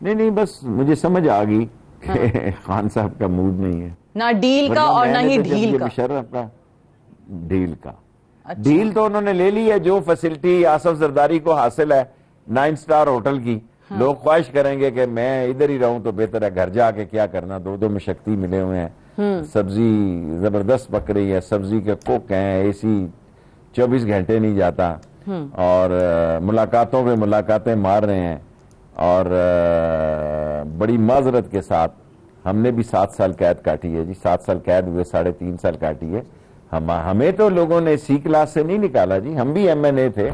نہیں بس مجھے سمجھ آ گئی کہ خان صاحب کا موڈ نہیں ہے نہ ڈیل کا اور نہ ہی ڈھیل کا. مشرف کا ڈیل کا ڈیل تو انہوں نے لے لی ہے. جو فیسلٹی آصف زرداری کو حاصل ہے 9 اسٹار ہوٹل کی, لوگ خواہش کریں گے کہ میں ادھر ہی رہوں تو بہتر ہے, گھر جا کے کیا کرنا. 2 مشکتی ملے ہوئے ہیں, سبزی زبردست پک رہی ہے, سبزی کے کوک ہیں, اے سی 24 گھنٹے نہیں جاتا, اور ملاقاتوں پہ ملاقاتیں مار رہے ہیں. اور بڑی معذرت کے ساتھ ہم نے بھی 7 سال قید کاٹی ہے جی, 7 سال قید ہوئے, 3.5 سال کاٹی ہے. ہمیں تو لوگوں نے سی کلاس سے نہیں نکالا جی, ہم بھی MNA تھے.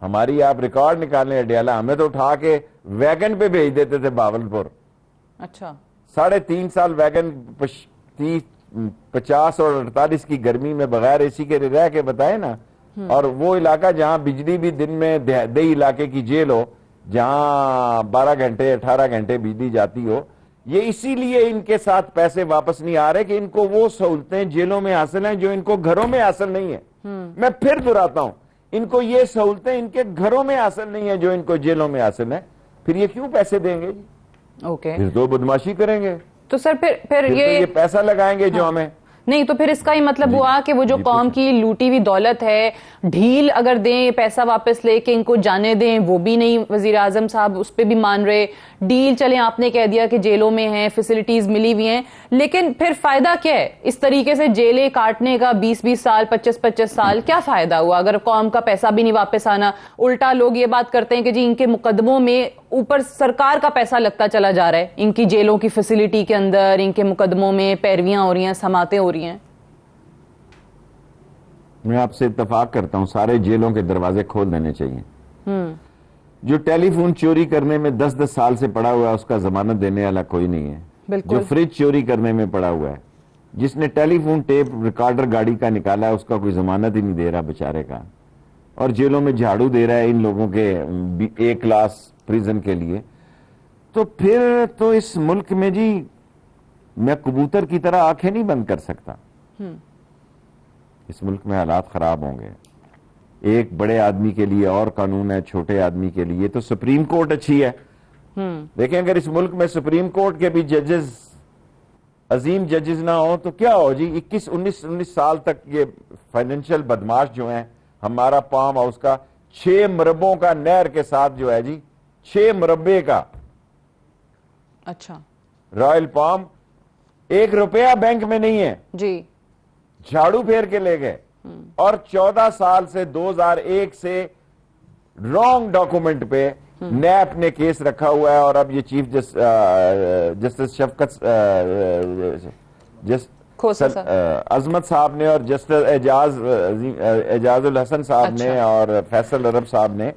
ہماری آپ ریکارڈ نکالیں اڈیالہ, ہمیں تو اٹھا کے ویگن پہ بھیج دیتے تھے باولپور. اچھا 3.5 سال ویگن 50 اور 48 کی گرمی میں بغیر اے سی کے رہ کے بتائے نا. اور وہ علاقہ جہاں بجلی بھی دن میں دیہی علاقے کی جیل ہو, جہاں 12 گھنٹے 18 گھنٹے بجلی جاتی ہو. یہ اسی لیے ان کے ساتھ پیسے واپس نہیں آ رہے کہ ان کو وہ سہولتیں جیلوں میں حاصل ہیں جو ان کو گھروں میں حاصل نہیں ہے. میں پھر دہراتا ہوں, ان کو یہ سہولتیں ان کے گھروں میں حاصل نہیں ہیں جو ان کو جیلوں میں حاصل ہیں. پھر یہ کیوں پیسے دیں گے جی؟ اوکے, پھر تو بدماشی کریں گے. تو سر پھر یہ پیسہ لگائیں گے جو ہمیں نہیں, تو پھر اس کا ہی مطلب ہوا کہ وہ جو قوم کی لوٹی ہوئی دولت ہے, ڈھیل اگر دیں, پیسہ واپس لے کے ان کو جانے دیں, وہ بھی نہیں وزیر اعظم صاحب اس پہ بھی مان رہے. ڈیل چلیں, آپ نے کہہ دیا کہ جیلوں میں ہیں, فیسلٹیز ملی ہوئی ہیں, لیکن پھر فائدہ کیا ہے اس طریقے سے جیلیں کاٹنے کا؟ 20 سال 25 سال کیا فائدہ ہوا اگر قوم کا پیسہ بھی نہیں واپس آنا؟ الٹا لوگ یہ بات کرتے ہیں کہ جی ان کے مقدموں میں اوپر سرکار کا پیسہ لگتا چلا جا رہا ہے, ان کی جیلوں کی فیسلٹی کے اندر, ان کے مقدموں میں پیرویاں ہو رہی ہیں, سماعتیں ہو رہی ہیں. میں آپ سے اتفاق کرتا ہوں, سارے جیلوں کے دروازے کھول دینے چاہیے. جو ٹیلی فون چوری کرنے میں 10 سال سے پڑا ہوا ہے اس کا ضمانت دینے والا کوئی نہیں ہے. جو فریج چوری کرنے میں پڑا ہوا ہے, جس نے ٹیلی فون ٹیپ ریکارڈر گاڑی کا نکالا ہے, اس کا کوئی ضمانت ہی نہیں دے رہا بیچارے کا. اور جیلوں میں جھاڑو دے رہا ہے ان لوگوں کے A کلاس پریزن کے لیے. تو پھر تو اس ملک میں جی میں کبوتر کی طرح آنکھیں نہیں بند کر سکتا. اس ملک میں حالات خراب ہوں گے. ایک بڑے آدمی کے لیے اور قانون ہے, چھوٹے آدمی کے لیے تو سپریم کورٹ اچھی ہے. دیکھیں اگر اس ملک میں سپریم کورٹ کے بھی ججز, عظیم ججز نہ ہوں تو کیا ہو جی. 19 سال تک یہ فائنینشیل بدماش جو ہیں, ہمارا پام ہاؤس کا 6 مربوں کا نہر کے ساتھ جو ہے جی, 6 مربے کا, اچھا رائل پام, 1 روپیہ بینک میں نہیں ہے جی, جھاڑو پھیر کے لے گئے. اور 14 سال سے 2001 سے رانگ ڈاکومنٹ پہ نیب نے کیس رکھا ہوا ہے. اور اب یہ چیف جسٹس شفقت عظمت صاحب نے اور جسٹس اعجاز الحسن صاحب نے اور فیصل عرب صاحب نے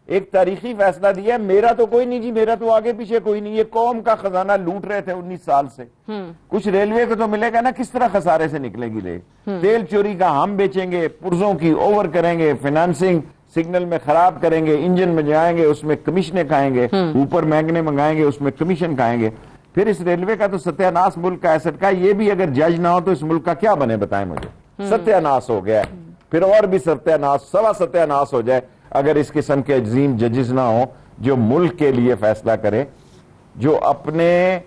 ایک تاریخی فیصلہ دیا. میرا تو کوئی نہیں جی, میرا تو آگے پیچھے کوئی نہیں. یہ قوم کا خزانہ لوٹ رہے تھے 19 سال سے. کچھ ریلوے کو تو ملے گا نا, کس طرح خسارے سے نکلے گی لے. تیل چوری کا ہم بیچیں گے, پرزوں کی اوور کریں گے, فائنانسنگ سگنل میں خراب کریں گے, انجن میں جائیں گے اس میں کمیشنیں کھائیں گے, اوپر مہنگنے منگائیں گے اس میں کمیشن کھائیں گے. پھر اس ریلوے کا تو ستیہ ناس ملک کا ایسٹ کا, یہ بھی اگر جج نہ ہو تو اس ملک کا کیا بنے بتائیں مجھے. ستیہ ناس ہو گیا. پھر اور بھی ستیہ ناس, سوا ستیہ ناس ہو جائے اگر اس قسم کے عظیم ججز نہ ہوں جو ملک کے لیے فیصلہ کرے, جو اپنے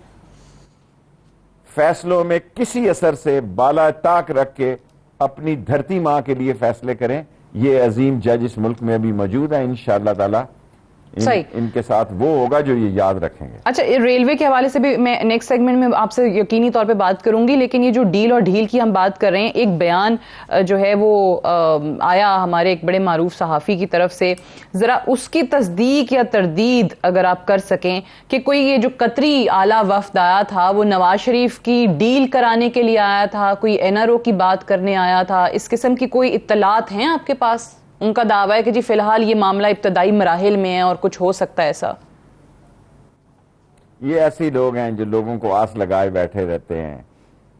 فیصلوں میں کسی اثر سے بالا طاق رکھ کے اپنی دھرتی ماں کے لیے فیصلے کریں. یہ عظیم جج اس ملک میں بھی موجود ہے. انشاءاللہ تعالی ان کے ساتھ وہ ہوگا جو یہ یاد رکھیں گے. اچھا, ریلوے کے حوالے سے بھی میں نیکسٹ سیگمنٹ میں آپ سے یقینی طور پہ بات کروں گی, لیکن یہ جو ڈیل اور ڈھیل کی ہم بات کر رہے ہیں, ایک بیان جو ہے وہ آیا ہمارے ایک بڑے معروف صحافی کی طرف سے, ذرا اس کی تصدیق یا تردید اگر آپ کر سکیں کہ کوئی یہ جو قطری اعلیٰ وفد آیا تھا وہ نواز شریف کی ڈیل کرانے کے لیے آیا تھا, کوئی NRO کی بات کرنے آیا تھا, اس قسم کی کوئی اطلاعات ہیں آپ کے پاس؟ ان کا دعویٰ ہے کہ جی فی الحال یہ معاملہ ابتدائی مراحل میں ہے اور کچھ ہو سکتا ہے ایسا. یہ ایسے لوگ ہیں جو لوگوں کو آس لگائے بیٹھے رہتے ہیں.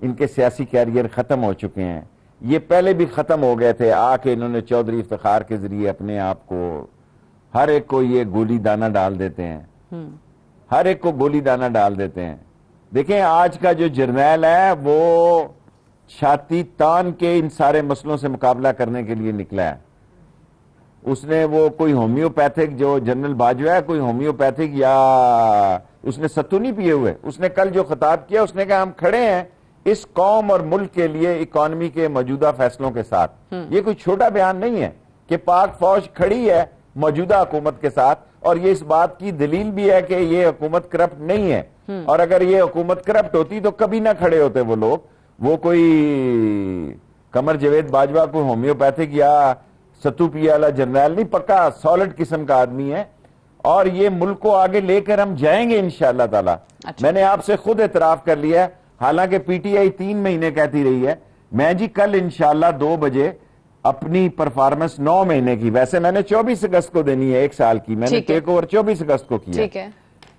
ان کے سیاسی کیریئر ختم ہو چکے ہیں. یہ پہلے بھی ختم ہو گئے تھے, آ کے انہوں نے چودھری افتخار کے ذریعے اپنے آپ کو, ہر ایک کو یہ گولی دانہ ڈال دیتے ہیں, ہر ایک کو گولی دانہ ڈال دیتے ہیں. دیکھیں آج کا جو جرنیل ہے وہ چھاتی تان کے ان سارے مسئلوں سے مقابلہ کرنے کے لیے نکلا ہے. اس نے وہ کوئی ہومیوپیتھک جو جنرل باجوہ ہے کوئی ہومیوپیتھک یا اس نے ستو نہیں پیے ہوئے. اس نے کل جو خطاب کیا اس نے کہا ہم کھڑے ہیں اس قوم اور ملک کے لیے اکانومی کے موجودہ فیصلوں کے ساتھ. یہ کوئی چھوٹا بیان نہیں ہے کہ پاک فوج کھڑی ہے موجودہ حکومت کے ساتھ, اور یہ اس بات کی دلیل بھی ہے کہ یہ حکومت کرپٹ نہیں ہے, اور اگر یہ حکومت کرپٹ ہوتی تو کبھی نہ کھڑے ہوتے وہ لوگ. وہ کوئی قمر جاوید باجوہ کوئی ہومیوپیتھک یا ستو پیے والا جرنیل نہیں, پکا سالڈ قسم کا آدمی ہے, اور یہ ملک کو آگے لے کر ہم جائیں گے انشاءاللہ تعالی. میں نے آپ سے خود اعتراف کر لیا ہے, حالانکہ پی ٹی آئی 3 مہینے کہتی رہی ہے. میں جی کل انشاءاللہ 2 بجے اپنی پرفارمنس 9 مہینے کی, ویسے میں نے 24 اگست کو دینی ہے 1 سال کی, میں نے ٹیک اوور 24 اگست کو کیا,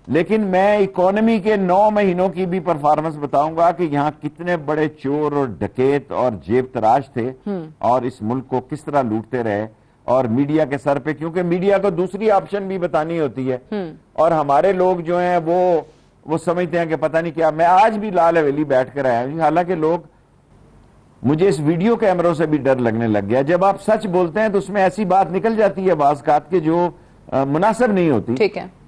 لیکن میں اکانومی کے 9 مہینوں کی بھی پرفارمنس بتاؤں گا کہ یہاں کتنے بڑے چور اور ڈکیت اور جیب تراش تھے, اور اس ملک کو کس طرح لوٹتے رہے, اور میڈیا کے سر پہ, کیونکہ میڈیا کو دوسری آپشن بھی بتانی ہوتی ہے, اور ہمارے لوگ جو ہیں وہ سمجھتے ہیں کہ پتہ نہیں کیا. میں آج بھی لال حویلی بیٹھ کر آیا ہوں, حالانکہ لوگ, مجھے اس ویڈیو کیمروں سے بھی ڈر لگنے لگ گیا. جب آپ سچ بولتے ہیں تو اس میں ایسی بات نکل جاتی ہے بعض اوقات کے جو مناسب نہیں ہوتی,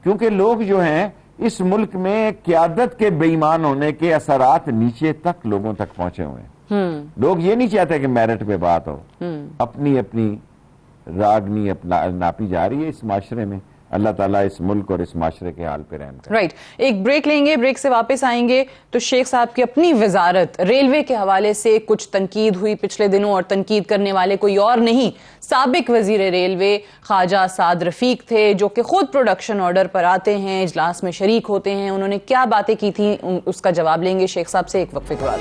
کیونکہ لوگ جو ہیں اس ملک میں قیادت کے بے ایمان ہونے کے اثرات نیچے تک لوگوں تک پہنچے ہوئے ہیں. لوگ یہ نہیں چاہتے کہ میرٹ پہ بات ہو, اپنی اپنی راگنی ناپی جا رہی ہے اس معاشرے میں. اللہ تعالیٰ اس ملک اور اس معاشرے کے حال پہ رحم کرے. رائٹ, ایک بریک لیں گے, بریک سے واپس آئیں گے تو شیخ صاحب کی اپنی وزارت ریلوے کے حوالے سے کچھ تنقید ہوئی پچھلے دنوں, اور تنقید کرنے والے کوئی اور نہیں سابق وزیر ریلوے خواجہ سعد رفیق تھے, جو کہ خود پروڈکشن آرڈر پر آتے ہیں, اجلاس میں شریک ہوتے ہیں. انہوں نے کیا باتیں کی تھیں اس کا جواب لیں گے شیخ صاحب سے ایک وقفے کے بعد.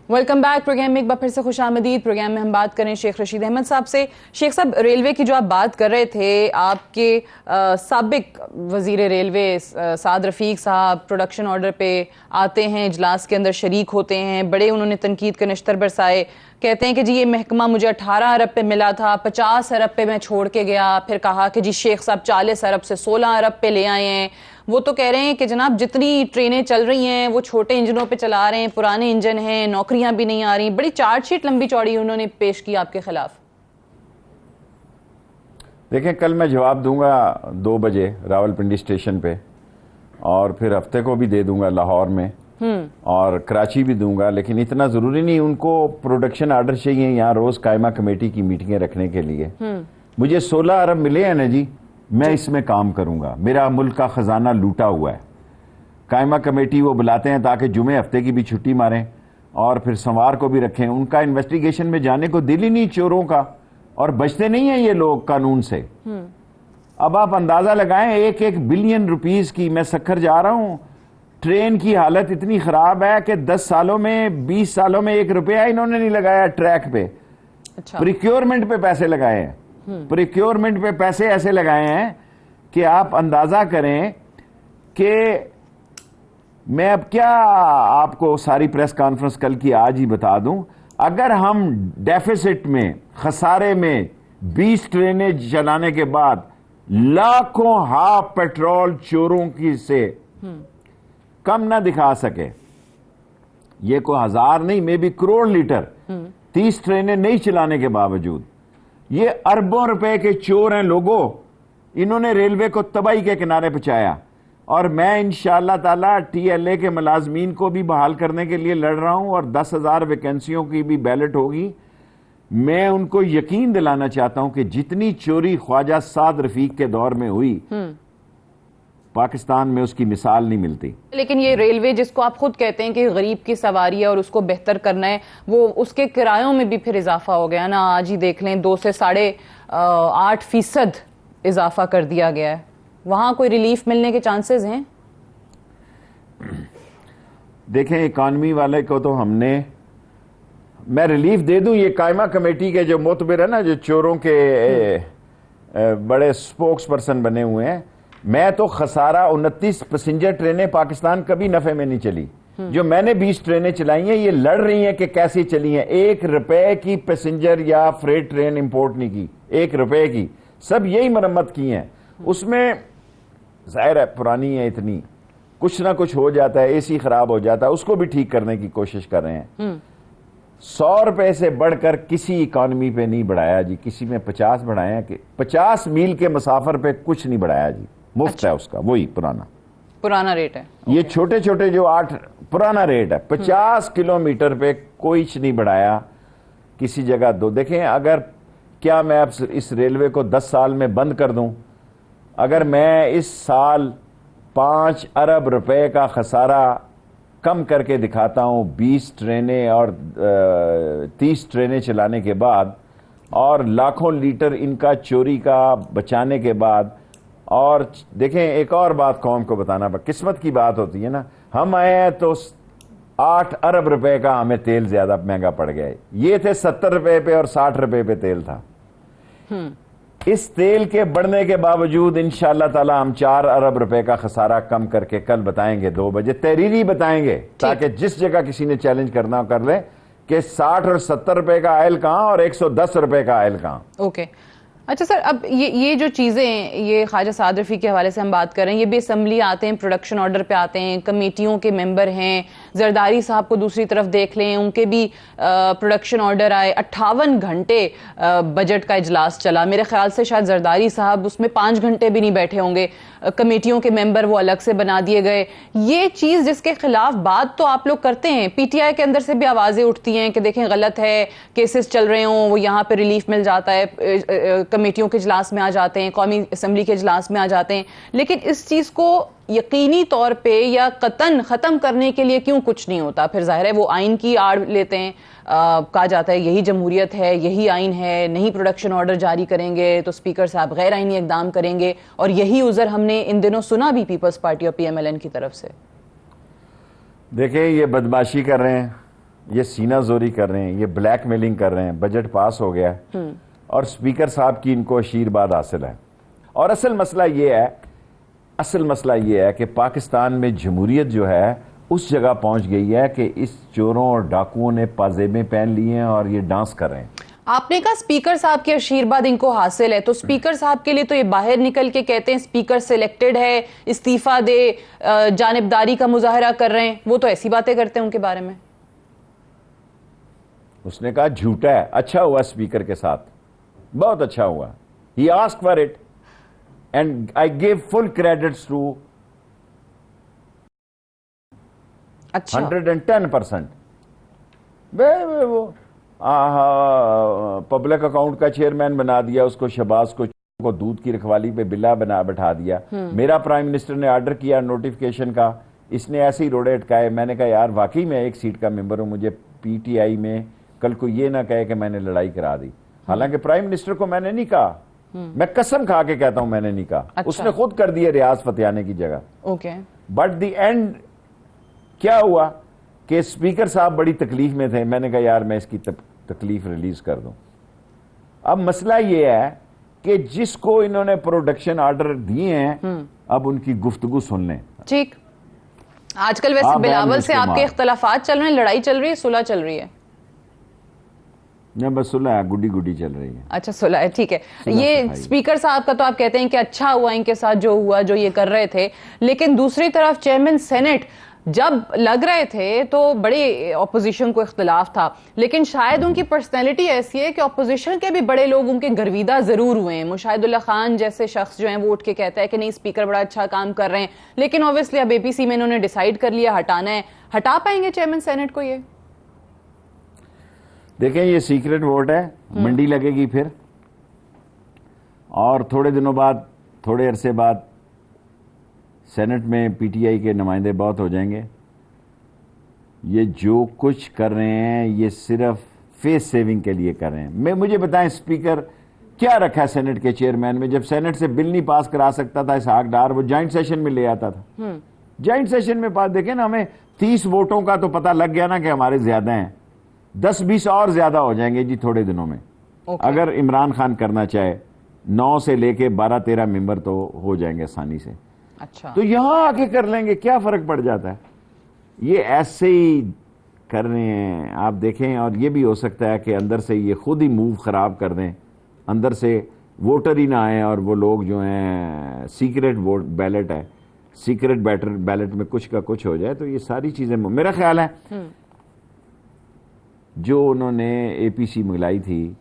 Welcome back. پروگرام میں ایک بار پھر سے خوش آمدید. پروگرام میں ہم بات کریں شیخ رشید احمد صاحب سے. شیخ صاحب, ریلوے کی جو آپ بات کر رہے تھے, آپ کے سابق وزیر ریلوے سعد رفیق صاحب پروڈکشن آرڈر پہ آتے ہیں, اجلاس کے اندر شریک ہوتے ہیں, بڑے انہوں نے تنقید کے نشتر برسائے. کہتے ہیں کہ جی یہ محکمہ مجھے 18 ارب پہ ملا تھا, 50 ارب پہ میں چھوڑ کے گیا. پھر کہا کہ جی شیخ صاحب 40 ارب سے 16 ارب پہ لے آئے ہیں. وہ تو کہہ رہے ہیں کہ جناب جتنی ٹرینیں چل رہی ہیں وہ چھوٹے انجنوں پہ چلا رہے ہیں, پرانے انجن ہیں, نوکریاں بھی نہیں آ رہی. بڑی چارج شیٹ لمبی چوڑی انہوں نے پیش کی آپ کے خلاف. دیکھیں, کل میں جواب دوں گا 2 بجے راولپنڈی اسٹیشن پہ, اور پھر ہفتے کو بھی دے دوں گا لاہور میں, اور کراچی بھی دوں گا. لیکن اتنا ضروری نہیں, ان کو پروڈکشن آرڈر چاہیے یہاں روز قائمہ کمیٹی کی میٹنگیں رکھنے کے لیے. مجھے 16 ارب ملے ہیں نا جی, میں اس میں کام کروں گا. میرا ملک کا خزانہ لوٹا ہوا ہے. قائمہ کمیٹی وہ بلاتے ہیں تاکہ جمعے ہفتے کی بھی چھٹی ماریں اور پھر سوار کو بھی رکھیں. ان کا انویسٹیگیشن میں جانے کو دل ہی نہیں چوروں کا, اور بچتے نہیں ہیں یہ لوگ قانون سے. اب آپ اندازہ لگائیں, 1 بلین روپیز کی, میں سکھر جا رہا ہوں, ٹرین کی حالت اتنی خراب ہے کہ 10 سالوں میں 20 سالوں میں 1 روپیہ انہوں نے نہیں لگایا ٹریک پہ. پریکیورمنٹ پہ پیسے لگائے ہیں, پریکیورمنٹ پہ پیسے ایسے لگائے ہیں کہ آپ اندازہ کریں کہ میں اب کیا آپ کو ساری پریس کانفرنس کل کی آج ہی بتا دوں. اگر ہم ڈیفیسٹ میں, خسارے میں 20 ٹرینیں چلانے کے بعد لاکھوں ہاف پیٹرول چوروں کی سے کم نہ دکھا سکے, یہ کوئی 1000 نہیں میں بھی کروڑ لیٹر 30 ٹرینیں نہیں چلانے کے باوجود, یہ اربوں روپے کے چور ہیں لوگوں. انہوں نے ریلوے کو تباہی کے کنارے پہنچایا, اور میں انشاءاللہ تعالی ٹی ایل اے کے ملازمین کو بھی بحال کرنے کے لیے لڑ رہا ہوں, اور 10,000 ویکنسیوں کی بھی بیلٹ ہوگی. میں ان کو یقین دلانا چاہتا ہوں کہ جتنی چوری خواجہ سعد رفیق کے دور میں ہوئی, پاکستان میں اس کی مثال نہیں ملتی. لیکن یہ ریلوے جس کو آپ خود کہتے ہیں کہ غریب کی سواری ہے اور اس کو بہتر کرنا ہے, وہ اس کے کرایوں میں بھی پھر اضافہ ہو گیا نا. آج ہی دیکھ لیں 2 سے 8.5% اضافہ کر دیا گیا ہے. وہاں کوئی ریلیف ملنے کے چانسز ہیں؟ دیکھیں, اکانومی والے کو تو ہم نے, میں ریلیف دے دوں, یہ قائمہ کمیٹی کے جو معتبر ہے نا, جو چوروں کے بڑے سپوکس پرسن بنے ہوئے ہیں, میں تو خسارہ 29 پیسنجر ٹرینیں پاکستان کبھی نفع میں نہیں چلی. جو میں نے 20 ٹرینیں چلائی ہیں, یہ لڑ رہی ہیں کہ کیسی چلی ہیں. 1 روپے کی پیسنجر یا فریٹ ٹرین امپورٹ نہیں کی, 1 روپے کی, سب یہی مرمت کی ہیں. اس میں ظاہر ہے پرانی ہے اتنی, کچھ نہ کچھ ہو جاتا ہے, اے سی خراب ہو جاتا ہے, اس کو بھی ٹھیک کرنے کی کوشش کر رہے ہیں. 100 روپے سے بڑھ کر کسی اکانومی پہ نہیں بڑھایا جی, کسی میں 50 بڑھائے ہیں, کہ 50 میل کے مسافر پہ کچھ نہیں بڑھایا جی, مفت ہے اس کا, وہی پرانا ریٹ ہے. یہ چھوٹے چھوٹے جو پرانا ریٹ ہے, 50 کلومیٹر پہ کوئی نہیں بڑھایا, کسی جگہ دو. دیکھیں اگر کیا میں اب اس ریلوے کو 10 سال میں بند کر دوں, اگر میں اس سال 5 ارب روپے کا خسارہ کم کر کے دکھاتا ہوں 20 ٹرینیں اور 30 ٹرینیں چلانے کے بعد, اور لاکھوں لیٹر ان کا چوری کا بچانے کے بعد, اور دیکھیں ایک اور بات قوم کو بتانا, قسمت کی بات ہوتی ہے نا, ہم آئے ہیں تو 8 ارب روپے کا ہمیں تیل زیادہ مہنگا پڑ گیا ہے, یہ تھے 70 روپے پہ اور 60 روپے پہ تیل تھا. اس تیل کے بڑھنے کے باوجود انشاءاللہ تعالی ہم 4 ارب روپے کا خسارہ کم کر کے کل بتائیں گے, 2 بجے تحریری بتائیں گے, تاکہ جس جگہ کسی نے چیلنج کرنا کر لے کہ 60 اور 70 روپے کا آئل کہاں اور 110 روپے کا آئل کہاں. اوکے اچھا سر, اب یہ جو چیزیں یہ خواجہ سعد رفیع کے حوالے سے ہم بات کر رہے ہیں, یہ بھی اسمبلی آتے ہیں, پروڈکشن آرڈر پہ آتے ہیں, کمیٹیوں کے ممبر ہیں, زرداری صاحب کو دوسری طرف دیکھ لیں, ان کے بھی پروڈکشن آرڈر آئے, 58 گھنٹے بجٹ کا اجلاس چلا, میرے خیال سے شاید زرداری صاحب اس میں 5 گھنٹے بھی نہیں بیٹھے ہوں گے, کمیٹیوں کے ممبر وہ الگ سے بنا دیے گئے. یہ چیز جس کے خلاف بات تو آپ لوگ کرتے ہیں, پی ٹی آئی کے اندر سے بھی آوازیں اٹھتی ہیں کہ دیکھیں غلط ہے, کیسز چل رہے ہوں وہ یہاں پہ ریلیف مل جاتا ہے, کمیٹیوں کے اجلاس میں آ جاتے ہیں, قومی اسمبلی کے اجلاس میں آ جاتے ہیں, لیکن اس چیز کو یقینی طور پہ یا قطعاً ختم کرنے کے لیے کیوں کچھ نہیں ہوتا؟ پھر ظاہر ہے وہ آئین کی آڑ لیتے ہیں, کہا جاتا ہے یہی جمہوریت ہے, یہی آئین ہے, نہیں پروڈکشن آرڈر جاری کریں گے تو اسپیکر صاحب غیر آئینی اقدام کریں گے, اور یہی عذر ہم نے ان دنوں سنا بھی پیپلز پارٹی اور پی ایم ایل این کی طرف سے. دیکھیں یہ بدماشی کر رہے ہیں, یہ سینہ زوری کر رہے ہیں, یہ بلیک میلنگ کر رہے ہیں. بجٹ پاس ہو گیا اور اسپیکر صاحب کی ان کو آشیرواد حاصل ہے, اور اصل مسئلہ یہ ہے کہ پاکستان میں جمہوریت جو ہے اس جگہ پہنچ گئی ہے کہ اس چوروں اور ڈاکوؤں نے پازیبیں پہن لی ہیں اور یہ ڈانس کر رہے ہیں. آپ نے کہا اسپیکر صاحب کے آشیرواد ان کو حاصل ہے, تو اسپیکر صاحب کے لیے تو یہ باہر نکل کے کہتے ہیں اسپیکر سلیکٹڈ ہے, استعفیٰ دے, جانبداری کا مظاہرہ کر رہے ہیں, وہ تو ایسی باتیں کرتے ہیں ان کے بارے میں. اس نے کہا جھوٹا ہے. اچھا ہوا اسپیکر کے ساتھ, بہت اچھا ہوا. He asked for it and I gave full credits to 110%. وہ پبلک اکاؤنٹ کا چیئرمین بنا دیا, اس کو شہباز کو دودھ کی رکھوالی پہ بلا بٹھا دیا. میرا پرائم منسٹر نے آرڈر کیا نوٹیفیکیشن کا, اس نے ایسے ہی روڑے اٹکائے. میں نے کہا یار واقعی میں 1 سیٹ کا ممبر ہوں, مجھے پی ٹی آئی میں کل کو یہ نہ کہے کہ میں نے لڑائی کرا دی. حالانکہ پرائم منسٹر کو میں نے نہیں کہا, میں قسم کھا کے کہتا ہوں میں نے نہیں کہا, اس نے خود کر دیا ریاض فتیانے کی جگہ. بٹ دی اینڈ کیا ہوا کہ اسپیکر صاحب بڑی تکلیف میں تھے. میں نے کہا یار میں اس کی تکلیف ریلیز کر دوں. اب مسئلہ یہ ہے کہ جس کو انہوں نے پروڈکشن آرڈر دیے ہیں اب ان کی گفتگو سن لیں. ٹھیک, آج کل ویسے بلاول سے آپ کے اختلافات چل رہے ہیں, لڑائی چل رہی ہے, صلح چل رہی ہے؟ بس صلح ہے, گڈی چل رہی ہے. اچھا صلح ہے, ٹھیک ہے. یہ اسپیکر صاحب کا تو آپ کہتے ہیں کہ اچھا ہوا ان کے ساتھ جو ہوا, جو یہ کر رہے تھے, لیکن دوسری طرف چیئرمین سینٹ جب لگ رہے تھے تو بڑی اپوزیشن کو اختلاف تھا, لیکن شاید ان کی پرسنالٹی ایسی ہے کہ اپوزیشن کے بھی بڑے لوگ ان کے گرویدہ ضرور ہوئے ہیں. مشاہد اللہ خان جیسے شخص جو ہیں وہ اٹھ کے کہتا ہے کہ نہیں اسپیکر بڑا اچھا کام کر رہے ہیں, لیکن اوبیسلی اب اے پی سی میں انہوں نے ڈیسائیڈ کر لیا ہٹانا ہے. ہٹا پائیں گے چیئرمین سینٹ کو یہ؟ دیکھیں یہ سیکرٹ ووٹ ہے, منڈی لگے گی پھر, اور تھوڑے دنوں بعد, تھوڑے عرصے بعد سینٹ میں پی ٹی آئی کے نمائندے بہت ہو جائیں گے. یہ جو کچھ کر رہے ہیں یہ صرف فیس سیونگ کے لیے کر رہے ہیں. مجھے بتائیں اسپیکر کیا رکھا ہے سینٹ کے چیئرمین میں؟ جب سینٹ سے بل نہیں پاس کرا سکتا تھا اسحاق ڈار, وہ جوائنٹ سیشن میں لے آتا تھا. جوائنٹ سیشن میں پاس دیکھیں نا, ہمیں 30 ووٹوں کا تو پتہ لگ گیا نا کہ ہمارے زیادہ ہیں, 10-20 اور زیادہ ہو جائیں گے جی تھوڑے دنوں میں. اگر عمران خان کرنا چاہے 9 سے لے کے 12-13 ممبر تو ہو جائیں گے آسانی سے. اچھا, تو یہاں آ کے کر لیں گے, کیا فرق پڑ جاتا ہے. یہ ایسے ہی کر رہے ہیں آپ دیکھیں. اور یہ بھی ہو سکتا ہے کہ اندر سے یہ خود ہی موو خراب کر دیں, اندر سے ووٹر ہی نہ آئیں, اور وہ لوگ جو ہیں سیکریٹ ووٹ بیلٹ ہے, سیکرٹ بیلٹ میں کچھ کا کچھ ہو جائے تو یہ ساری چیزیں میرا خیال ہے جو انہوں نے اے پی سی ملائی تھی،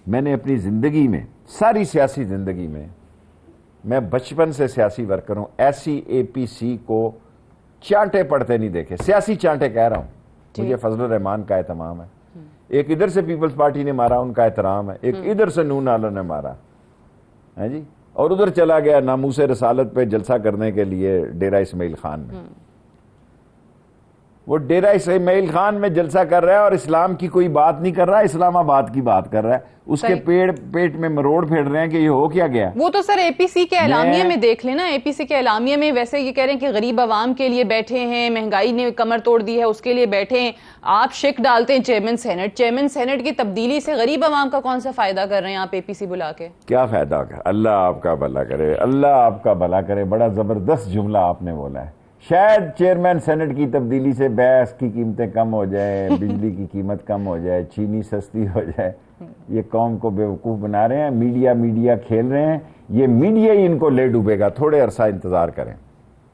میں نے اپنی زندگی میں، ساری سیاسی زندگی میں بچپن سے سیاسی ورکر ہوں، ایسی اے پی سی کو چانٹے پڑتے نہیں دیکھے. سیاسی چانٹے کہہ رہا ہوں، مجھے فضل الرحمان کا اہتمام ہے. ایک ادھر سے پیپلز پارٹی نے مارا، ان کا احترام ہے. ایک ادھر سے نون والوں نے مارا ہے جی، اور ادھر چلا گیا ناموس رسالت پہ جلسہ کرنے کے لیے ڈیرہ اسماعیل خان میں. وہ ڈیرہ اسماعیل خان میں جلسہ کر رہا ہے اور اسلام کی کوئی بات نہیں کر رہا، اسلام آباد کی بات کر رہا ہے. اس کے پیٹ میں مروڑ پھیڑ رہے ہیں کہ یہ ہو کیا گیا. وہ تو سر اے پی سی کے اعلامیہ میں دیکھ لینا، اے پی سی کے اعلامیہ میں ویسے یہ کہہ رہے ہیں کہ غریب عوام کے لیے بیٹھے ہیں، مہنگائی نے کمر توڑ دی ہے اس کے لیے بیٹھے ہیں. آپ شک ڈالتے ہیں چیئرمین سینٹ کی تبدیلی سے غریب عوام کا کون سا فائدہ کر رہے ہیں آپ اے پی سی بلا کے؟ کیا فائدہ ہوگا؟ اللہ آپ کا بھلا کرے، اللہ آپ کا بھلا کرے. بڑا زبردست جملہ آپ نے بولا ہے. شاید چیئرمین سینٹ کی تبدیلی سے گیس کی قیمتیں کم ہو جائیں، بجلی کی قیمت کم ہو جائے، چینی سستی ہو جائے. یہ قوم کو بیوقوف بنا رہے ہیں، میڈیا کھیل رہے ہیں. یہ میڈیا ہی ان کو لے ڈوبے گا، تھوڑے عرصہ انتظار کریں.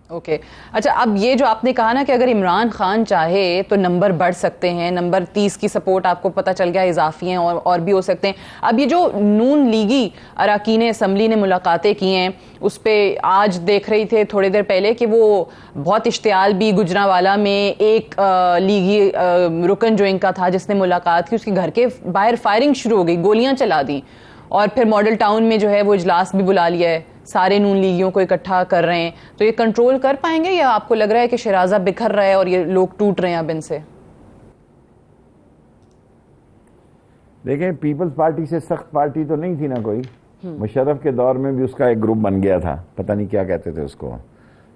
اوکے اچھا، اب یہ جو آپ نے کہا نا کہ اگر عمران خان چاہے تو نمبر بڑھ سکتے ہیں، نمبر 30 کی سپورٹ آپ کو پتہ چل گیا اضافی ہیں اور بھی ہو سکتے ہیں. اب یہ جو نون لیگی اراکین اسمبلی نے ملاقاتیں کی ہیں، اس پہ آج دیکھ رہی تھے تھوڑی دیر پہلے کہ وہ بہت اشتعال بھی گجرانوالہ میں ایک لیگی رکن جو ان کا تھا جس نے ملاقات کی، اس کے گھر کے باہر فائرنگ شروع ہو گئی، گولیاں چلا دیں. اور پھر ماڈل ٹاؤن میں جو ہے وہ اجلاس بھی بلا لیا ہے، سارے نون لیگیوں کو اکٹھا کر رہے ہیں. تو یہ کنٹرول کر پائیں گے یا آپ کو لگ رہا ہے کہ شیرازہ بکھر رہا ہے اور یہ لوگ ٹوٹ رہے ہیں اب ان سے؟ دیکھیں، پیپلز پارٹی سے سخت پارٹی تو نہیں تھی نا کوئی. مشرف کے دور میں بھی اس کا ایک گروپ بن گیا تھا، پتہ نہیں کیا کہتے تھے اس کو،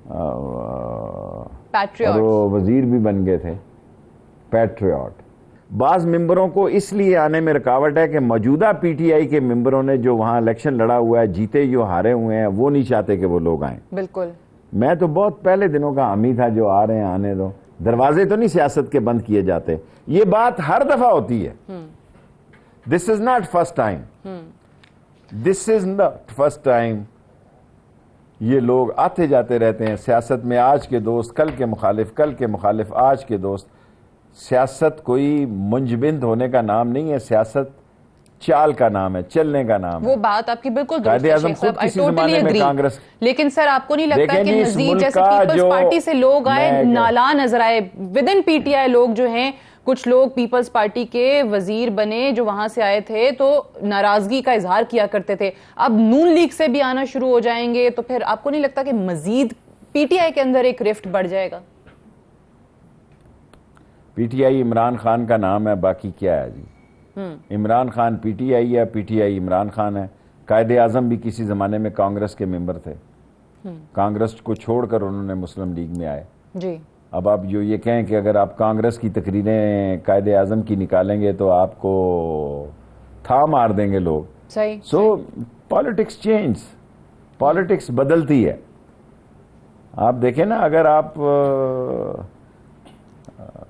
اور وہ وزیر بھی بن گئے تھے، پیٹریوٹ. بعض ممبروں کو اس لیے آنے میں رکاوٹ ہے کہ موجودہ پی ٹی آئی کے ممبروں نے جو وہاں الیکشن لڑا ہوا ہے، جیتے جو ہارے ہوئے ہیں، وہ نہیں چاہتے کہ وہ لوگ آئیں. بالکل. میں تو بہت پہلے دنوں کا حامی تھا جو آ رہے ہیں آنے دو، دروازے تو نہیں سیاست کے بند کیے جاتے. یہ بات ہر دفعہ ہوتی ہے. This is not first time, this is not first time. یہ لوگ آتے جاتے رہتے ہیں سیاست میں، آج کے دوست کل کے مخالف، کل کے مخالف آج کے دوست. سیاست کوئی منجمد ہونے کا نام نہیں ہے، سیاست چال کا نام ہے، چلنے کا نام ہے. وہ بات آپ کی بالکل قائد اعظم خود کسی زمانے میں کانگریس. لیکن سر آپ کو نہیں لگتا کہ مزید جیسے پیپلز پارٹی سے لوگ آئے نالا نظر آئے، ود ان پی ٹی آئی لوگ جو ہیں، کچھ لوگ پیپلز پارٹی کے وزیر بنے جو وہاں سے آئے تھے تو ناراضگی کا اظہار کیا کرتے تھے، اب نون لیگ سے بھی آنا شروع ہو جائیں گے، تو پھر آپ کو نہیں لگتا کہ مزید پی ٹی آئی کے اندر ایک رفٹ بڑھ جائے گا؟ P T I Imran Khan کا نام ہے، باقی کیا ہے جی؟ Imran Khan P T I ہے، P T I Imran Khan ہے. قائد اعظم بھی کسی زمانے میں کانگریس کے ممبر تھے، کانگریس کو چھوڑ کر انہوں نے مسلم لیگ میں آئے. جی. اب آپ جو یہ کہیں کہ اگر آپ کانگریس کی تقریریں قائد اعظم کی نکالیں گے تو آپ کو تھا مار دیں گے لوگ. صحیح. سو پالیٹکس چینج، پالیٹکس بدلتی ہے. آپ دیکھیں نا، اگر آپ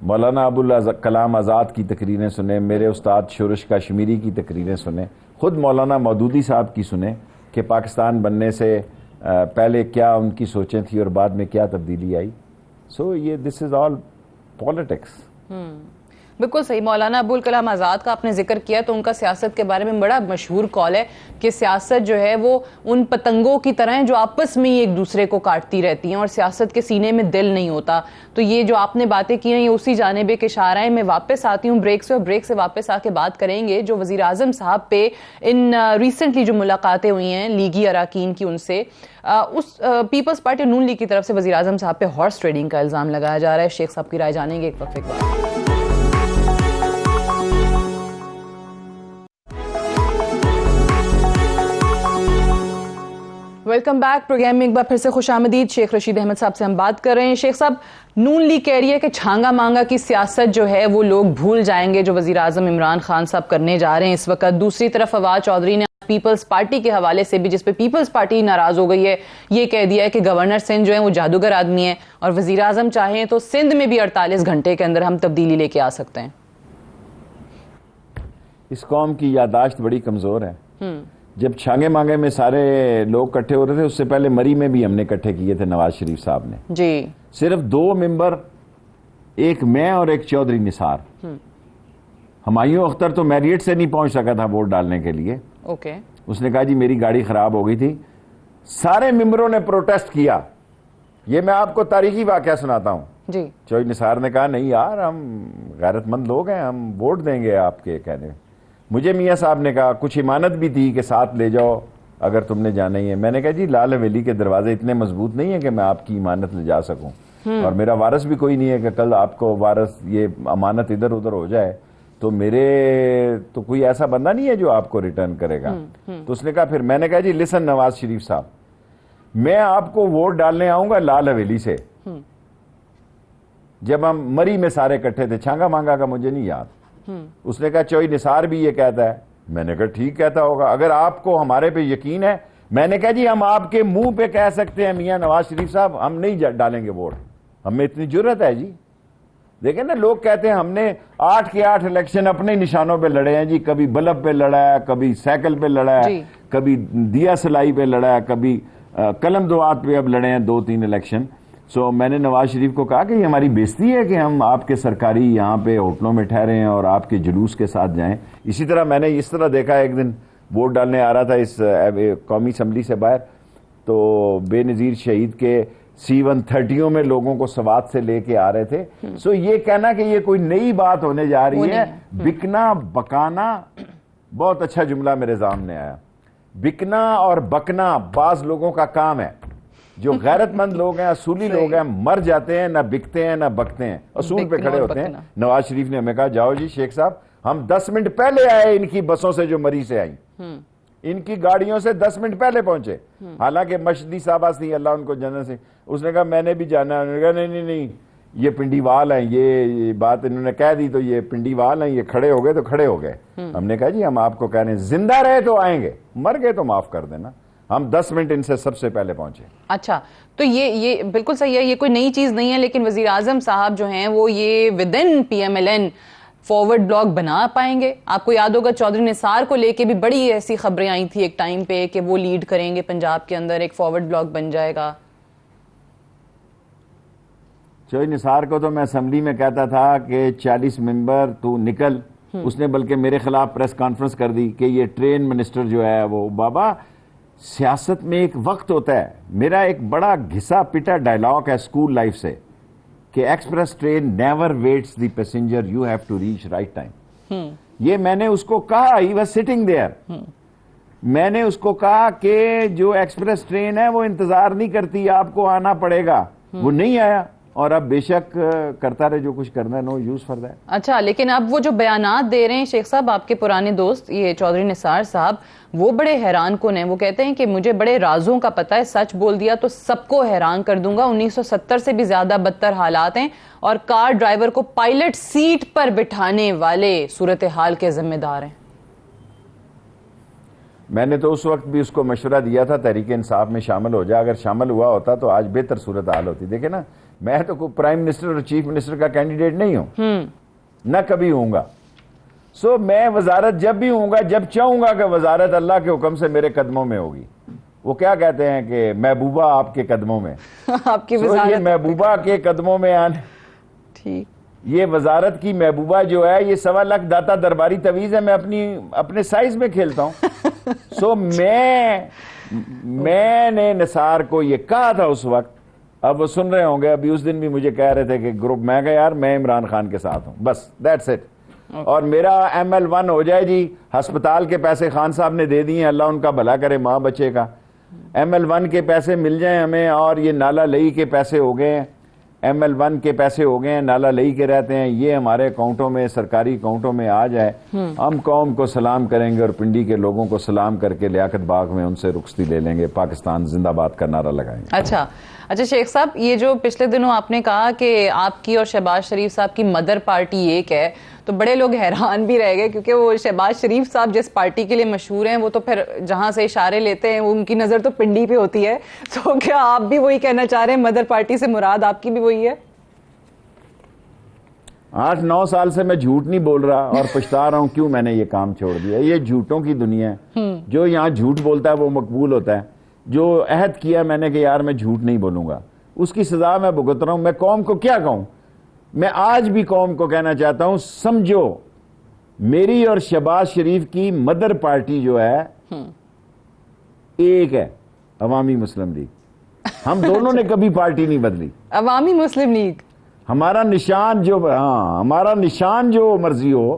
مولانا ابوالکلام آزاد کی تقریریں سنیں، میرے استاد شورش کشمیری کی تقریریں سنیں، خود مولانا مودودی صاحب کی سنیں کہ پاکستان بننے سے پہلے کیا ان کی سوچیں تھیں اور بعد میں کیا تبدیلی آئی. سو یہ دس از آل پالیٹکس. بالکل صحیح. مولانا ابوالکلام آزاد کا آپ نے ذکر کیا تو ان کا سیاست کے بارے میں بڑا مشہور قول ہے کہ سیاست جو ہے وہ ان پتنگوں کی طرح ہیں جو آپس میں ہی ایک دوسرے کو کاٹتی رہتی ہیں اور سیاست کے سینے میں دل نہیں ہوتا. تو یہ جو آپ نے باتیں کی ہیں یہ اسی جانب ایک اشارہ ہے. میں واپس آتی ہوں بریک سے، اور بریک سے واپس آ کے بات کریں گے جو وزیر اعظم صاحب پہ ان ریسنٹلی جو ملاقاتیں ہوئی ہیں لیگی اراکین کی، ان سے اس پیپلز پارٹی نون لیگ کی طرف سے وزیر اعظم صاحب پہ ہارس ٹریڈنگ کا الزام لگایا جا رہا ہے. شیخ صاحب کی رائے جانیں گے ایک وقفے کے بعد. Welcome back. پروگرام میں ایک بار پھر سے خوش آمدید. شیخ رشید احمد صاحب سے ہم بات کر رہے ہیں. شیخ صاحب، نون لیگ کہہ رہی ہے کہ چھانگا مانگا کی سیاست جو ہے وہ لوگ بھول جائیں گے جو وزیر اعظم عمران خان صاحب کرنے جا رہے ہیں اس وقت. دوسری طرف فواد چودھری نے پیپلز پارٹی کے حوالے سے بھی، جس پہ پیپلز پارٹی ناراض ہو گئی ہے، یہ کہہ دیا ہے کہ گورنر سندھ جو ہیں وہ جادوگر آدمی ہیں اور وزیر اعظم چاہیں تو سندھ میں بھی 48 گھنٹے کے اندر ہم تبدیلی لے کے آ سکتے ہیں. اس قوم کی یادداشت بڑی کمزور ہے. جب چھانگے مانگے میں سارے لوگ اکٹھے ہو رہے تھے، اس سے پہلے مری میں بھی ہم نے اکٹھے کیے تھے نواز شریف صاحب نے. جی. صرف 2 ممبر، ایک میں اور ایک چودھری نثار. ہمایوں اختر تو میریٹ سے نہیں پہنچ سکا تھا ووٹ ڈالنے کے لیے. اوکے. اس نے کہا جی میری گاڑی خراب ہو گئی تھی. سارے ممبروں نے پروٹیسٹ کیا. یہ میں آپ کو تاریخی واقعہ سناتا ہوں. جی. چودھری نثار نے کہا نہیں یار، ہم غیرت مند لوگ ہیں، ہم ووٹ دیں گے آپ کے کہنے. مجھے میاں صاحب نے کہا کچھ امانت بھی تھی کہ ساتھ لے جاؤ اگر تم نے جانا ہی ہے. میں نے کہا جی لال حویلی کے دروازے اتنے مضبوط نہیں ہیں کہ میں آپ کی امانت لے جا سکوں، اور میرا وارث بھی کوئی نہیں ہے کہ کل آپ کو وارث یہ امانت ادھر ادھر ہو جائے تو میرے تو کوئی ایسا بندہ نہیں ہے جو آپ کو ریٹرن کرے گا. تو اس نے کہا، پھر میں نے کہا جی لسن نواز شریف صاحب، میں آپ کو ووٹ ڈالنے آؤں گا لال حویلی سے. جب ہم مری میں سارے اکٹھے تھے، چھانگا مانگا کا مجھے نہیں یاد. اس نے کہا چودھری نثار بھی یہ کہتا ہے. میں نے کہا ٹھیک کہتا ہوگا، اگر آپ کو ہمارے پہ یقین ہے. میں نے کہا جی ہم آپ کے منہ پہ کہہ سکتے ہیں میاں نواز شریف صاحب ہم نہیں ڈالیں گے ووٹ، ہمیں اتنی جرت ہے جی. دیکھیں نا، لوگ کہتے ہیں ہم نے 8 کے 8 الیکشن اپنے نشانوں پہ لڑے ہیں جی. کبھی بلب پہ لڑا ہے، کبھی سائیکل پہ لڑا ہے، کبھی دیا سلائی پہ لڑا ہے، کبھی قلم دعات پہ اب لڑے ہیں 2-3 الیکشن. سو میں نے نواز شریف کو کہا کہ یہ ہماری بےزتی ہے کہ ہم آپ کے سرکاری یہاں پہ ہوٹلوں میں ٹھہرے ہیں اور آپ کے جلوس کے ساتھ جائیں. اسی طرح میں نے اس طرح دیکھا، ایک دن ووٹ ڈالنے آ رہا تھا اس قومی اسمبلی سے باہر، تو بے نظیر شہید کے C-130 میں لوگوں کو سوات سے لے کے آ رہے تھے. سو یہ کہنا کہ یہ کوئی نئی بات ہونے جا رہی ہے، بکنا بکانا، بہت اچھا جملہ میرے سامنے آیا. بکنا اور بکنا بعض لوگوں کا کام ہے. جو غیرت مند لوگ ہیں، اصولی لوگ ہیں، مر جاتے ہیں، نہ بکتے ہیں نہ بکتے ہیں، اصول پہ کھڑے ہوتے ہیں. نواز شریف نے ہمیں کہا جاؤ جی شیخ صاحب، ہم 10 منٹ پہلے آئے ان کی بسوں سے جو مری سے آئیں، ان کی گاڑیوں سے 10 منٹ پہلے پہنچے. حالانکہ مشدی صاحبہ تھی، اللہ ان کو جنت سے. اس نے کہا میں نے بھی جانا. انہوں نے کہا نہیں یہ پنڈی وال ہیں، یہ بات انہوں نے کہہ دی تو یہ پنڈی وال ہیں، یہ کھڑے ہو گئے تو کھڑے ہو گئے. ہم نے کہا جی ہم آپ کو کہہ رہے ہیں زندہ رہے تو آئیں گے، مر گئے تو معاف کر دینا. ہم 10 منٹ ان سے سب سے پہلے پہنچے. اچھا، تو یہ بالکل صحیح ہے، یہ کوئی نئی چیز نہیں ہے. لیکن وزیر اعظم صاحب جو ہیں وہ یہ ودن PMLN فارورڈ بلاک بنا پائیں گے؟ آپ کو یاد ہوگا چودھری نثار کو لے کے بھی بڑی ایسی خبریں آئی تھی ایک ٹائم پہ کہ وہ لیڈ کریں گے پنجاب کے اندر، ایک فارورڈ بلاک بن جائے گا. چودھری نثار کو تو میں اسمبلی میں کہتا تھا کہ 40 ممبر تو نکل. اس نے بلکہ میرے خلاف پریس کانفرنس کر دی کہ یہ ٹرین منسٹر جو ہے وہ. بابا سیاست میں ایک وقت ہوتا ہے. میرا ایک بڑا گھسا پٹا ڈائلاگ ہے اسکول لائف سے کہ express train never waits the passenger, you have to reach right time. یہ میں نے اس کو کہا، ہی واز سٹنگ دیئر. میں نے اس کو کہا کہ جو ایکسپریس ٹرین ہے وہ انتظار نہیں کرتی، آپ کو آنا پڑے گا. وہ نہیں آیا، اور اب بے شک کرتا رہے جو کچھ کرنا ہے، نو یوز فار دیٹ. اچھا، لیکن اب وہ جو بیانات دے رہے ہیں شیخ صاحب، آپ کے پرانے دوست یہ چودھری نثار صاحب، وہ بڑے حیران کن ہیں. وہ کہتے ہیں کہ مجھے بڑے رازوں کا پتہ ہے، سچ بول دیا تو سب کو حیران کر دوں گا. 1970 سے بھی زیادہ بدتر حالات ہیں، اور کار ڈرائیور کو پائلٹ سیٹ پر بٹھانے والے صورتحال کے ذمہ دار ہیں. میں نے تو اس وقت بھی اس کو مشورہ دیا تھا تحریک انصاف میں شامل ہو جا. اگر شامل ہوا ہوتا تو آج بہتر صورتحال ہوتی. دیکھیں نا، میں تو کوئی پرائم منسٹر اور چیف منسٹر کا کینڈیڈیٹ نہیں ہوں، نہ کبھی ہوں گا. سو میں وزارت جب بھی ہوں گا جب چاہوں گا کہ وزارت اللہ کے حکم سے میرے قدموں میں ہوگی. وہ کیا کہتے ہیں کہ محبوبہ آپ کے قدموں میں. آپ کی وزارت یہ محبوبہ کے قدموں میں آنے، ٹھیک، یہ وزارت کی محبوبہ جو ہے یہ 1.25 لاکھ داتا درباری تویز ہے. میں اپنے سائز میں کھیلتا ہوں. سو میں نے نثار کو یہ کہا تھا اس وقت. اب وہ سن رہے ہوں گے، ابھی اس دن بھی مجھے کہہ رہے تھے کہ گروپ، میں کہا یار میں عمران خان کے ساتھ ہوں، بس دیٹس اٹ. اور میرا ML1 ہو جائے جی. ہسپتال کے پیسے خان صاحب نے دے دیے، اللہ ان کا بھلا کرے ماں بچے کا. ML1 کے پیسے مل جائیں ہمیں، اور یہ نالا لئی کے پیسے ہو گئے ہیں، ML1 کے پیسے ہو گئے ہیں، نالا لئی کے رہتے ہیں، یہ ہمارے اکاؤنٹوں میں، سرکاری اکاؤنٹوں میں آ جائے، ہم قوم کو سلام کریں گے اور پنڈی کے لوگوں کو سلام کر کے لیاقت باغ میں ان سے رخصتی لے لیں گے، پاکستان زندہ باد کا نعرہ لگائیں گے. اچھا شیخ صاحب، یہ جو پچھلے دنوں آپ نے کہا کہ آپ کی اور شہباز شریف صاحب کی مدر پارٹی ایک ہے، تو بڑے لوگ حیران بھی رہ گئے، کیونکہ وہ شہباز شریف صاحب جس پارٹی کے لیے مشہور ہیں وہ تو پھر جہاں سے اشارے لیتے ہیں ان کی نظر تو پنڈی پہ ہوتی ہے. تو کیا آپ بھی وہی کہنا چاہ رہے ہیں، مدر پارٹی سے مراد آپ کی بھی وہی ہے؟ 8-9 سال سے میں جھوٹ نہیں بول رہا اور پچھتا رہا ہوں کیوں میں نے یہ کام چھوڑ دیا. یہ جھوٹوں کی دنیا ہے. جو یہاں جھوٹ بولتا ہے وہ مقبول ہوتا ہے. جو عہد کیا میں نے کہ یار میں جھوٹ نہیں بولوں گا, اس کی سزا میں بھگت رہا ہوں. میں قوم کو کیا کہوں؟ میں آج بھی قوم کو کہنا چاہتا ہوں, سمجھو میری اور شہباز شریف کی مدر پارٹی جو ہے ایک ہے, عوامی مسلم لیگ. ہم دونوں نے کبھی پارٹی نہیں بدلی. عوامی مسلم لیگ ہمارا نشان جو, ہاں ہمارا نشان جو مرضی ہو,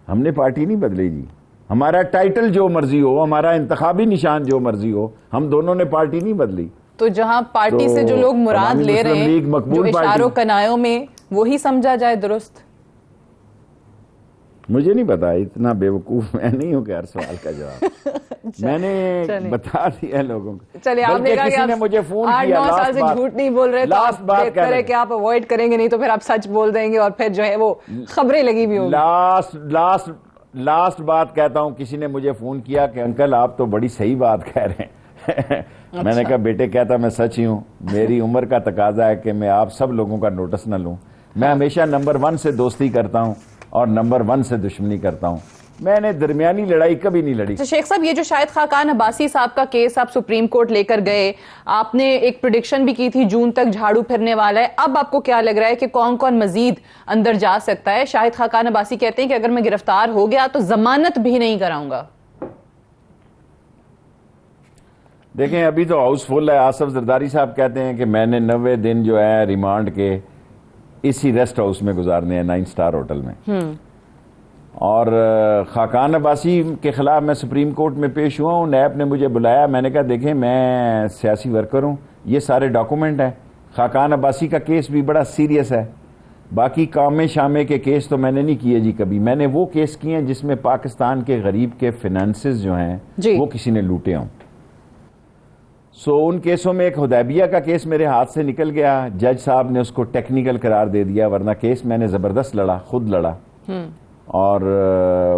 ہم نے پارٹی نہیں بدلی جی. ہمارا ٹائٹل جو مرضی ہو, ہمارا انتخابی نشان جو مرضی ہو, ہم دونوں نے پارٹی نہیں بدلی. تو جہاں پارٹی سے جو لوگ مراد لے رہے ہیں, جو اشاروں کنایوں میں, وہی سمجھا جائے درست. مجھے نہیں پتا, اتنا بے وقوف میں نہیں ہوں کہ ہر سوال کا جواب میں نے بتا دیا لوگوں کو. چلیے, آپ نے کہا کہ کسی نے مجھے فون کیا 8-9 سال سے جھوٹ نہیں بول رہے, تو آپ بہتر ہے کہ آپ اوائڈ کریں گے, نہیں تو پھر آپ سچ بول دیں گے اور پھر جو ہے وہ خبریں لگی بھی ہوں گی. لاسٹ بات کہتا ہوں, کسی نے مجھے فون کیا کہ انکل آپ تو بڑی صحیح بات کہہ رہے ہیں. میں نے کہا بیٹے کہتا میں سچ ہی ہوں, میری عمر کا تقاضا ہے کہ میں آپ سب لوگوں کا نوٹس نہ لوں. میں ہمیشہ نمبر 1 سے دوستی کرتا ہوں اور نمبر 1 سے دشمنی کرتا ہوں. میں نے درمیانی لڑائی کبھی نہیں لڑی. شیخ صاحب, یہ جو شاہد خاقان عباسی صاحب کا کیس آپ سپریم کورٹ لے کر گئے, آپ نے ایک پریڈکشن بھی کی تھی جون تک جھاڑو پھرنے والا ہے. اب آپ کو کیا لگ رہا ہے کہ کون کون مزید اندر جا سکتا ہے؟ شاہد خاقان عباسی کہتے ہیں کہ اگر میں گرفتار ہو گیا تو ضمانت بھی نہیں کراؤں گا. دیکھیں ابھی تو ہاؤس فل ہے. آصف زرداری صاحب کہتے ہیں کہ میں نے 90 دن جو ہے ریمانڈ کے اسی ریسٹ ہاؤس میں گزارنے ہیں, 9 سٹار ہوٹل میں. اور خاقان عباسی کے خلاف میں سپریم کورٹ میں پیش ہوا ہوں. نیب نے مجھے بلایا, میں نے کہا دیکھیں میں سیاسی ورکر ہوں, یہ سارے ڈاکومنٹ ہیں. خاقان عباسی کا کیس بھی بڑا سیریس ہے. باقی کامے شامے کے کیس تو میں نے نہیں کیے جی کبھی. میں نے وہ کیس کیے ہیں جس میں پاکستان کے غریب کے فنانسز جو ہیں وہ کسی نے لوٹے ہوں. ان کیسوں میں ایک حدیبیہ کا کیس میرے ہاتھ سے نکل گیا, جج صاحب نے اس کو ٹیکنیکل قرار دے دیا, ورنہ کیس میں نے زبردست لڑا, خود لڑا. اور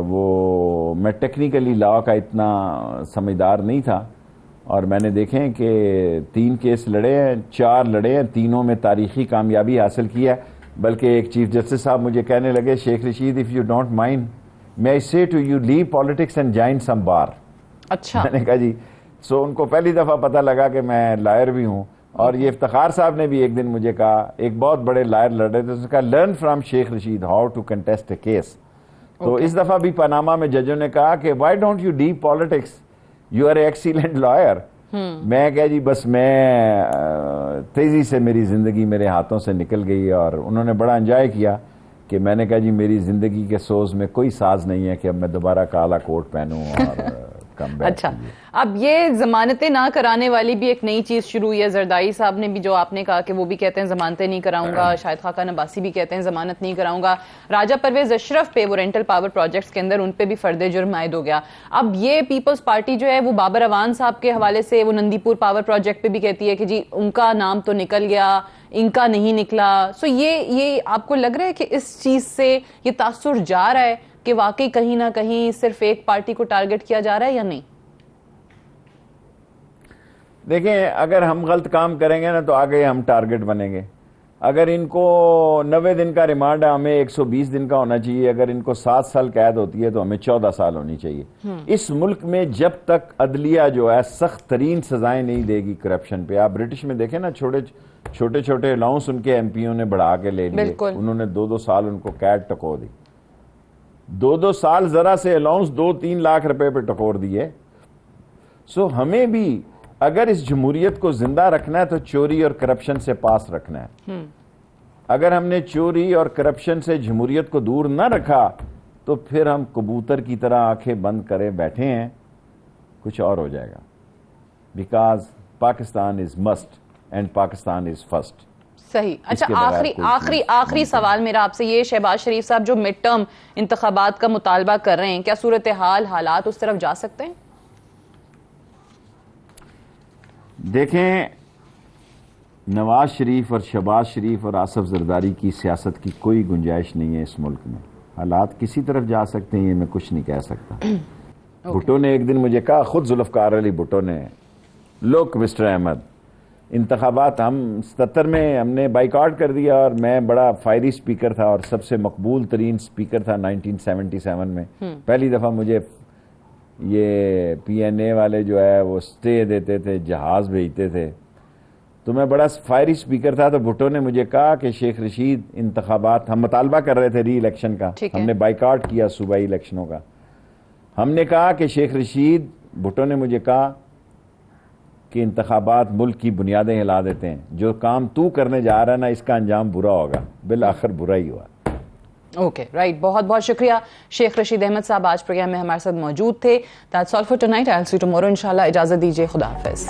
وہ میں ٹیکنیکلی لا کا اتنا سمجھدار نہیں تھا, اور میں نے دیکھیں کہ 3 کیس لڑے ہیں, 4 لڑے ہیں, تینوں میں تاریخی کامیابی حاصل کی ہے. بلکہ ایک چیف جسٹس صاحب مجھے کہنے لگے, Sheikh Rashid if you don't mind may I say to you leave politics and join some bar. اچھا, میں نے کہا جی. ان کو پہلی دفعہ پتہ لگا کہ میں لائر بھی ہوں. اور یہ افتخار صاحب نے بھی ایک دن مجھے کہا, ایک بہت بڑے لائر لڑ رہے تھے, اس نے کہا learn from Sheikh Rashid how to contest a case. تو اس دفعہ بھی پاناما میں ججوں نے کہا کہ why don't you dip politics, you are a excellent lawyer. میں کہا جی بس میں تیزی سے میری زندگی میرے ہاتھوں سے نکل گئی, اور انہوں نے بڑا انجوائے کیا کہ میں نے کہا جی میری زندگی کے سوز میں کوئی ساز نہیں ہے کہ اب میں دوبارہ کالا کوٹ پہنوں اور اچھا, اب یہ ضمانتیں نہ کرانے والی بھی ایک نئی چیز شروع ہوئی ہے. زرداری صاحب نے بھی, جو آپ نے کہا کہ وہ بھی کہتے ہیں ضمانتیں نہیں کراؤں گا, شاہد خاقان عباسی بھی کہتے ہیں ضمانت نہیں کراؤں گا. راجہ پرویز اشرف پہ, وہ رینٹل پاور پروجیکٹس کے اندر, ان پہ بھی فرد جرم عائد ہو گیا. اب یہ پیپلز پارٹی جو ہے وہ بابر اوان صاحب کے حوالے سے وہ نندی پور پاور پروجیکٹ پہ بھی کہتی ہے کہ جی ان کا نام تو نکل گیا, ان کا نہیں نکلا. سو یہ آپ کو لگ رہا ہے کہ اس چیز سے یہ تاثر جا رہا ہے کہ واقعی کہیں نہ کہیں صرف ایک پارٹی کو ٹارگٹ کیا جا رہا ہے یا نہیں؟ دیکھیں اگر ہم غلط کام کریں گے نا تو آگے ہم ٹارگٹ بنیں گے. اگر ان کو 90 دن کا ریمانڈ ہے, ہمیں 120 دن کا ہونا چاہیے. اگر ان کو 7 سال قید ہوتی ہے تو ہمیں 14 سال ہونی چاہیے. اس ملک میں جب تک عدلیہ جو ہے سخت ترین سزائیں نہیں دے گی کرپشن پہ, آپ برٹش میں دیکھیں نا, چھوٹے چھوٹے الاؤنس ان کے ایم پیوں نے بڑھا کے لے لیے, انہوں نے 2-2 سال ان کو قید ٹکو دی. 2-2 سال ذرا سے الاؤنس 2-3 لاکھ روپے پہ ٹکور دیے. سو ہمیں بھی اگر اس جمہوریت کو زندہ رکھنا ہے تو چوری اور کرپشن سے پاس رکھنا ہے. اگر ہم نے چوری اور کرپشن سے جمہوریت کو دور نہ رکھا تو پھر ہم کبوتر کی طرح آنکھیں بند کرے بیٹھے ہیں, کچھ اور ہو جائے گا. Because Pakistan is must and Pakistan is first. صحیح. اچھا, آخری سوال میرا آپ سے یہ, شہباز شریف صاحب جو مڈ ٹرم انتخابات کا مطالبہ کر رہے ہیں, کیا صورتحال حالات اس طرف جا سکتے ہیں؟ دیکھیں نواز شریف اور شہباز شریف اور آصف زرداری کی سیاست کی کوئی گنجائش نہیں ہے اس ملک میں. حالات کسی طرف جا سکتے ہیں, یہ میں کچھ نہیں کہہ سکتا. بھٹو نے ایک دن مجھے کہا, خود ذوالفقار علی بھٹو نے, لوک مسٹر احمد, انتخابات ہم 77 میں ہم نے بائیکاٹ کر دیا، اور میں بڑا فائری سپیکر تھا اور سب سے مقبول ترین سپیکر تھا 1977 میں. پہلی دفعہ مجھے یہ پی این اے والے جو ہے وہ سٹے دیتے تھے، جہاز بھیجتے تھے، تو میں بڑا فائری سپیکر تھا. تو بھٹو نے مجھے کہا کہ شیخ رشید انتخابات، ہم مطالبہ کر رہے تھے ری الیکشن کا، ہم نے بائیکاٹ کیا صوبائی الیکشنوں کا. ہم نے کہا کہ شیخ رشید، بھٹو نے مجھے کہا کہ انتخابات ملک کی بنیادیں ہلا دیتے ہیں، جو کام تو کرنے جا رہا ہے نا اس کا انجام برا ہوگا. بالآخر برا ہی ہوا. اوکے رائٹ، بہت بہت شکریہ شیخ رشید احمد صاحب، آج پروگرام میں ہمارے ساتھ موجود تھے. That's all for tonight. I will see you tomorrow انشاءاللہ. اجازت دیجیے، خدا حافظ.